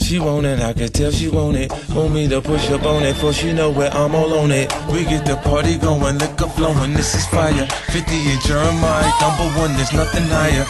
She want it, I can tell she want it. Want me to push up on it, for she know where I'm all on it. We get the party going, liquor flowing, this is fire. 50 and Jeremiah, #1, there's nothing higher.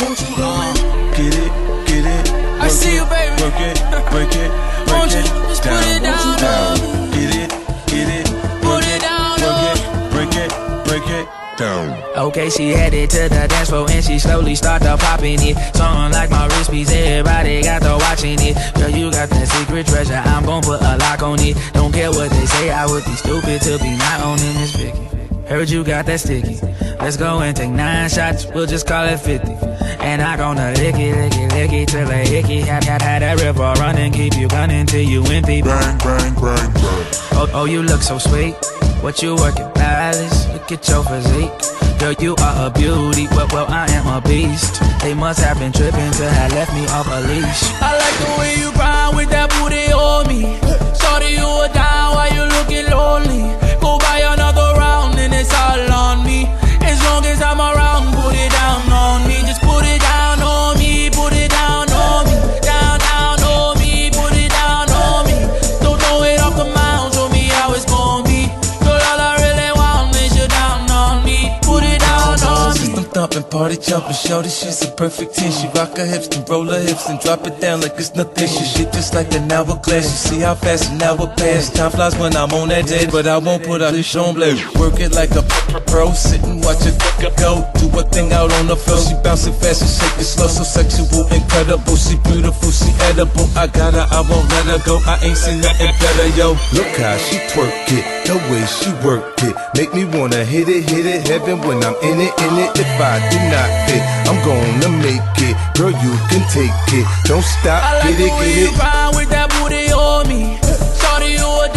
Get it, get it. I see you, baby. Work it, break it, break it down. Get it, get it, put it down. Work it, break it, break it down. Okay, she headed to the dance floor and she slowly started popping it. Something like my wrist piece, everybody got to watching it. Girl, you got that secret treasure, I'm gon' put a lock on it. Don't care what they say, I would be stupid to be not owning this Vicky. Heard you got that sticky. Let's go and take 9 shots, we'll just call it 50. And I gonna lick it, lick it, lick it till a hickey. Had that river running, keep you gunning till you empty. Bang, bang, bang, bang. Oh, you look so sweet. What you working, palace? Look at your physique. Girl, you are a beauty, well, I am a beast. They must have been tripping to have left me off a leash. I like the way you grind with that booty on me. Shorty, you are down while you looking lonely. Go buy another round and it's all on me. As long as I'm around, put it down on me. Just put it down on me, put it down on me. Down, down on me, put it down on me. Don't throw it off the mound, show me how it's gon' be. Girl, all I really want is you down on me. Put it down on me. System thumping, party jumping, shorty, she's a perfect 10. She rock her hips and roll her hips and drop it down like it's nothing. She shit just like an hourglass. You see how fast an hour pass. Time flies when I'm on that edge, but I won't put out this on blade. Work it like a pro, sit and watch it go. Do a thing out on the floor. She bouncing fast and shake it slow, so sexual, incredible. She beautiful, she edible. I got her, I won't let her go. I ain't seen nothing better, yo. Look how she twerk it, the way she work it, make me wanna hit it, heaven when I'm in it. If I do not fit, I'm gonna make it. Girl, you can take it. Don't stop, I like get it, the way get you it. grind with that booty on me. Shorty, you a